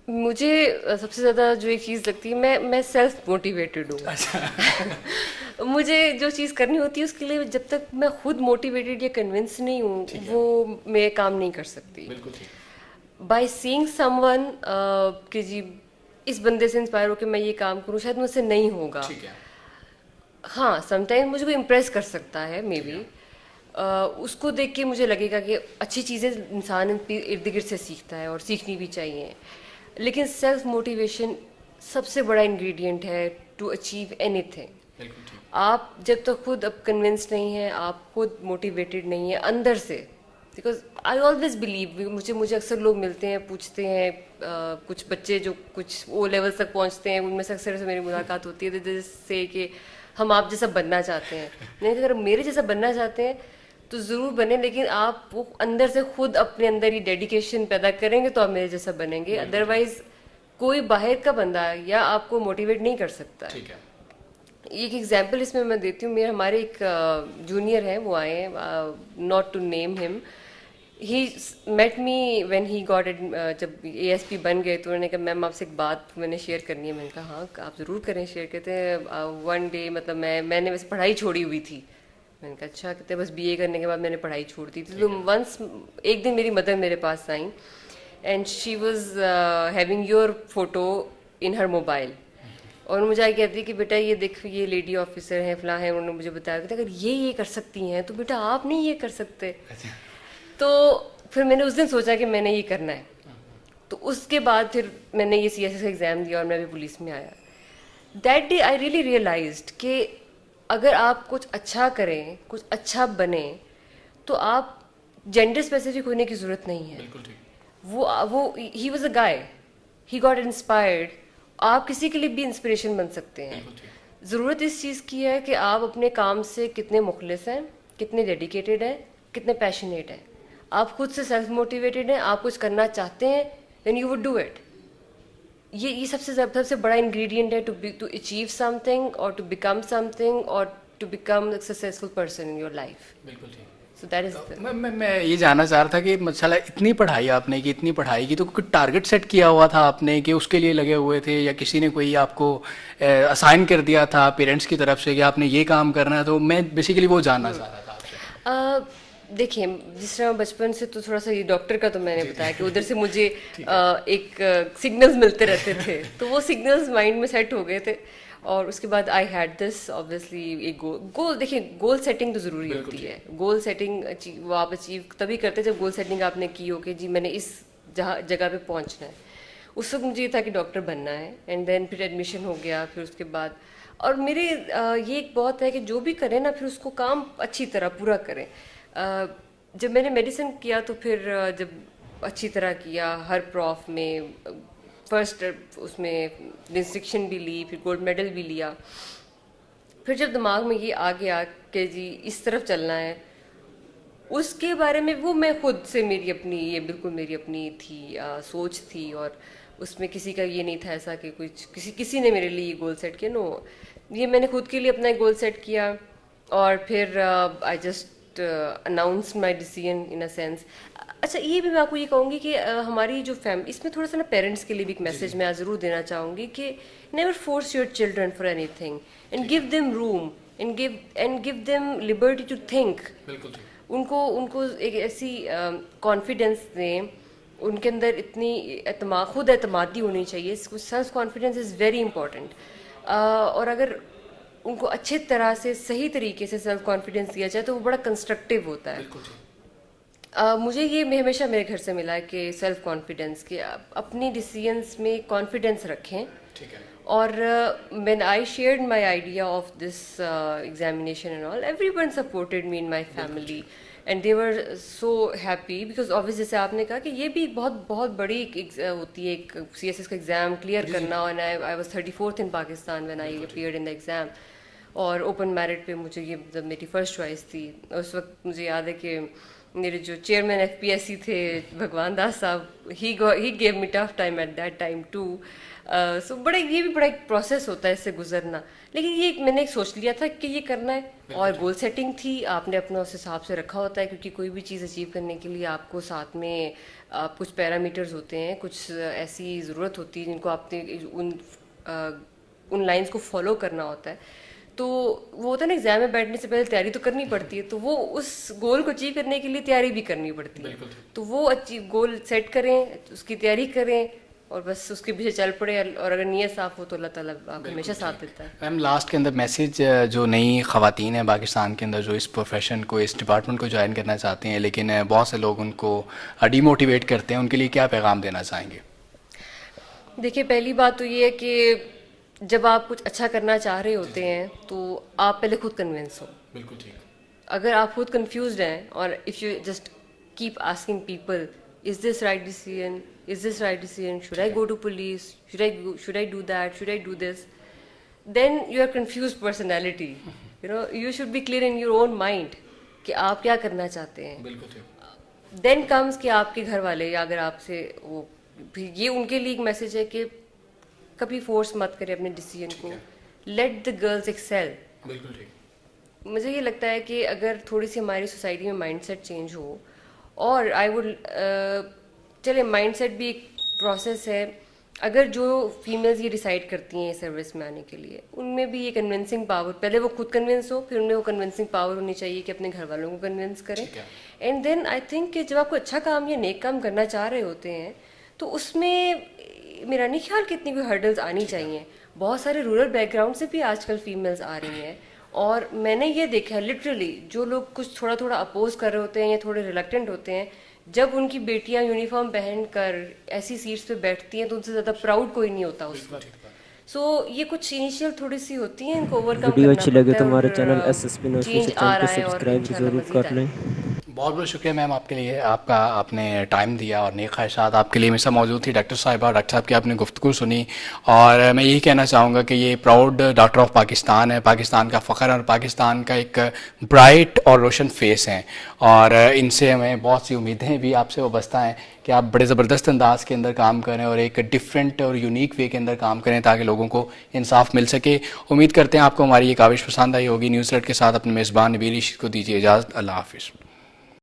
مجھے سب سے زیادہ جو ایک چیز لگتی ہے، میں سیلف موٹیویٹڈ ہوں. مجھے جو چیز کرنی ہوتی ہے اس کے لیے جب تک میں خود موٹیویٹڈ یا کنونس نہیں ہوں وہ میں کام نہیں کر سکتی. بائی سینگ سم ون کہ جی اس بندے سے انسپائر ہو کہ میں یہ کام کروں، شاید مجھ سے نہیں ہوگا. ہاں سم ٹائم مجھے کوئی امپریس کر سکتا ہے مے بی، اس کو دیکھ کے مجھے لگے گا کہ اچھی چیزیں انسان ارد گرد سے سیکھتا ہے اور سیکھنی بھی چاہیے. لیکن سیلف موٹیویشن سب سے بڑا انگریڈینٹ ہے ٹو اچیو اینی تھنگ. آپ جب تک خود اب کنونس نہیں ہیں، آپ خود موٹیویٹیڈ نہیں ہیں اندر سے، بیکاز آئی آلویز بلیو، مجھے اکثر لوگ ملتے ہیں پوچھتے ہیں، کچھ بچے جو کچھ او لیول تک پہنچتے ہیں ان میں سے اکثر سے میری ملاقات ہوتی ہے جس سے کہ ہم آپ جیسا بننا چاہتے ہیں. نہیں اگر میرے جیسا بننا چاہتے ہیں تو ضرور بنیں، لیکن آپ وہ اندر سے خود اپنے اندر ہی ڈیڈیکیشن پیدا کریں گے تو آپ میرے جیسا بنیں گے. ادروائز کوئی باہر کا بندہ یا آپ کو موٹیویٹ نہیں کر سکتا. ایک ایگزامپل اس میں میں دیتی ہوں. ہمارے ایک جونیئر ہیں، وہ آئے ہیں، not to name him, he met me when he got job A S P بن گئے تو انہوں نے کہا میم آپ سے ایک بات میں نے شیئر کرنی ہے. میں نے کہا ہاں آپ ضرور کریں شیئر. کہتے ہیں ون ڈے مطلب میں نے ویسے پڑھائی چھوڑی ہوئی تھی. میں نے کہا اچھا. کہتے ہیں بس بی اے کرنے کے بعد میں نے پڑھائی چھوڑ دی تھی. تو ونس ایک دن میری مدر میرے پاس آئیں and she was having your photo in Hare mobile, اور مجھے آئی کہتی کہ بیٹا یہ دیکھ یہ لیڈی آفیسر ہیں فلاں ہیں، انہوں نے مجھے بتایا کہ اگر یہ کر سکتی ہیں تو بیٹا آپ نہیں یہ کر سکتے. تو پھر میں نے اس دن سوچا کہ میں نے یہ کرنا ہے. تو اس کے بعد پھر میں نے یہ سی ایس ایس کا ایگزام دیا اور میں بھی پولیس میں آیا. That day I really realized کہ اگر آپ کچھ اچھا کریں، کچھ اچھا بنیں، تو آپ جینڈر اسپیسیفک ہونے کی ضرورت نہیں ہے. وہ he was a guy, he got inspired. آپ کسی کے لیے بھی انسپریشن بن سکتے ہیں. ضرورت اس چیز کی ہے کہ آپ اپنے کام سے کتنے مخلص ہیں، کتنے ڈیڈیکیٹڈ ہیں، کتنے پیشنیٹ ہیں. آپ خود سے سیلف موٹیویٹیڈ ہیں، آپ کچھ کرنا چاہتے ہیں، then you would do it. یہ سب سے بڑا انگریڈینٹ ہے ٹو اچیو سم تھنگ اور ٹو بیکم سم تھنگ اور to become a successful person in your life. بالکل ٹھیک. سو دیٹ از میں یہ جاننا چاہ رہا تھا کہ ماشاء اللہ اتنی پڑھائی آپ نے کی، اتنی پڑھائی کی، تو کوئی ٹارگیٹ سیٹ کیا ہوا تھا آپ نے کہ اس کے لیے لگے ہوئے تھے، یا کسی نے کوئی آپ کو اسائن کر دیا تھا پیرنٹس کی طرف سے کہ آپ نے یہ کام کرنا ہے؟ تو میں بیسیکلی وہ جاننا چاہ رہا تھا آپ سے. دیکھیں جس طرح بچپن سے تو تھوڑا سا یہ ڈاکٹر کا تو میں نے بتایا کہ ادھر سے مجھے ایک سگنلز ملتے رہتے تھے، تو وہ سگنلز مائنڈ میں سیٹ ہو گئے تھے. اور اس کے بعد آئی ہیڈ دس اوبویسلی ایک گول. دیکھیں گول سیٹنگ تو ضروری ہوتی ہے. گول سیٹنگ وہ آپ اچیو تبھی کرتے جب گول سیٹنگ آپ نے کی ہو کہ جی میں نے اس جگہ پہ پہنچنا ہے. اس وقت مجھے یہ تھا کہ ڈاکٹر بننا ہے. اینڈ دین پھر ایڈمیشن ہو گیا. پھر اس کے بعد اور میرے یہ ایک بہت ہے کہ جو بھی کریں نا پھر اس کو کام اچھی طرح پورا کریں. جب میں نے میڈیسن کیا تو پھر جب اچھی طرح کیا، ہر پروف میں فرسٹ اس میں ڈسٹنکشن بھی لی، پھر گولڈ میڈل بھی لیا. پھر جب دماغ میں یہ آ گیا کہ جی اس طرف چلنا ہے، اس کے بارے میں وہ میں خود سے میری اپنی یہ بالکل میری اپنی تھی سوچ تھی. اور اس میں کسی کا یہ نہیں تھا ایسا کہ کچھ کسی نے میرے لیے یہ گول سیٹ کیا. نو، یہ میں نے خود کے لیے اپنا ایک گول سیٹ کیا. اور پھر I just announce my decision in a sense. اچھا یہ بھی میں آپ کو یہ کہوں گی کہ ہماری جو فیملی اس میں تھوڑا سا نا پیرنٹس کے لیے بھی ایک میسج میں ضرور دینا چاہوں گی کہ never force your children for any thing and give them room and give them Liberty to think. ان کو ایک ایسی کانفیڈینس دیں، ان کے اندر اتنی خود اعتمادی ہونی چاہیے. Self confidence is very important. اور اگر ان کو اچھی طرح سے صحیح طریقے سے سیلف کانفیڈینس دیا جائے تو وہ بڑا کنسٹرکٹیو ہوتا ہے. مجھے یہ ہمیشہ میرے گھر سے ملا ہے کہ سیلف کانفیڈینس کہ اپنی ڈیسیژنس میں کانفیڈینس رکھیں. اور when I shared my idea of this examination and all, everyone supported me in my family and they were so happy because obviously جیسے آپ نے کہا کہ یہ بھی بہت بڑی ہوتی ہے ایک سی ایس ایس کا ایگزام کلیئر کرنا. and I was 34th in Pakistan when I appeared in the exam. اور اوپن میرٹ پہ مجھے یہ میری فرسٹ چوائس تھی. اس وقت مجھے یاد ہے کہ میرے جو چیئرمین FPSC تھے بھگوان داس صاحب, he give me tough time at that time too. So بڑا یہ بھی بڑا ایک پروسیس ہوتا ہے اس سے گزرنا, لیکن یہ میں نے ایک سوچ لیا تھا کہ یہ کرنا ہے, اور گول سیٹنگ تھی, آپ نے اپنا اس حساب سے رکھا ہوتا ہے, کیونکہ کوئی بھی چیز اچیو کرنے کے لیے آپ کو ساتھ میں کچھ پیرامیٹرز ہوتے ہیں, کچھ ایسی ضرورت ہوتی ہے جن کو آپ نے ان لائنس کو فالو کرنا ہوتا ہے. تو وہ ہوتا ہے نا ایگزام میں بیٹھنے سے پہلے تیاری تو کرنی پڑتی ہے, تو وہ اس گول کو اچیو کرنے کے لیے تیاری بھی کرنی پڑتی ہے. تو وہ گول سیٹ کریں, اس کی تیاری کریں, اور بس اس کے پیچھے چل پڑے, اور اگر نیت صاف ہو تو اللہ تعالیٰ آپ کو ہمیشہ ساتھ دیتا ہے. میم لاسٹ کے اندر میسیج جو نئی خواتین ہیں پاکستان کے اندر جو اس پروفیشن کو, اس ڈپارٹمنٹ کو جوائن کرنا چاہتے ہیں, لیکن بہت سے لوگ ان کو ڈی موٹیویٹ کرتے ہیں, ان کے لیے کیا پیغام دینا چاہیں گے؟ دیکھیے پہلی بات تو یہ ہے کہ جب آپ کچھ اچھا کرنا چاہ رہے ہوتے ہیں تو آپ پہلے خود کنونس ہو. بالکل ٹھیک. اگر آپ خود کنفیوزڈ ہیں, اور if you just keep asking people is this right decision, is this right decision, should I go to police, should I do that, should I do this, then you are confused personality. You should be clear in your own mind کہ آپ کیا کرنا چاہتے ہیں. بالکل ٹھیک. Then comes کہ آپ کے گھر والے, یا اگر آپ سے وہ, یہ ان کے لیے ایک میسج ہے کہ کبھی فورس مت کرے اپنے ڈیسیژن کو, لیٹ دا گرلز ایکسیل. بالکل ٹھیک. مجھے یہ لگتا ہے کہ اگر تھوڑی سی ہماری سوسائٹی میں مائنڈ سیٹ چینج ہو, اور آئی وڈ چلے مائنڈ سیٹ بھی ایک پروسیس ہے, اگر جو فیمیلز یہ ڈیسائیڈ کرتی ہیں سروس میں آنے کے لیے, ان میں بھی یہ کنونسنگ پاور, پہلے وہ خود کنونس ہو, پھر ان میں وہ کنونسنگ پاور ہونی چاہیے کہ اپنے گھر والوں کو کنونس کریں. اینڈ دین آئی تھنک کہ جب آپ کو اچھا کام یا نیک کام کرنا چاہ رہے ہوتے ہیں تو اس میں میرا نہیں خیال کہ اتنی کوئی ہرڈلز آنی چاہیے. بہت سارے رورل بیک گراؤنڈ سے بھی آج کل فیمیلز آ رہی ہیں, اور میں نے یہ دیکھا ہے لٹرلی جو لوگ کچھ تھوڑا تھوڑا اپوز کر رہے ہوتے ہیں یا تھوڑے ریلیکٹنٹ ہوتے ہیں, جب ان کی بیٹیاں یونیفارم پہن کر ایسی سیٹس پہ بیٹھتی ہیں تو ان سے زیادہ پراؤڈ کوئی نہیں ہوتا اس وقت. سو یہ کچھ انیشیل تھوڑی سی ہوتی ہیں, ان کو اوور کم ویڈیو اچھی لگے تو ہمارے چینل کرنا, SSP چینج آ رہا ہے اور سبسکرائب ضرور کر لیں. بہت بہت شکریہ میم آپ کے لیے, آپ نے ٹائم دیا, اور نیک خواہشات آپ کے لیے ہمیشہ موجود تھی. ڈاکٹر صاحبہ, ڈاکٹر صاحب کی آپ نے گفتگو سنی, اور میں یہی کہنا چاہوں گا کہ یہ پراؤڈ ڈاکٹر آف پاکستان ہے, پاکستان کا فخر اور پاکستان کا ایک برائٹ اور روشن فیس ہیں, اور ان سے ہمیں بہت سی امیدیں بھی آپ سے وابستہ ہیں کہ آپ بڑے زبردست انداز کے اندر کام کریں اور ایک ڈفرینٹ اور یونیک وے کے اندر کام کریں تاکہ لوگوں کو انصاف مل سکے. امید کرتے ہیں آپ کو ہماری یہ کاوش پسند آئی ہوگی. نیوز لیٹ کے ساتھ اپنے میزبان نبیل رشید کو دیجیے اجازت. اللہ حافظ.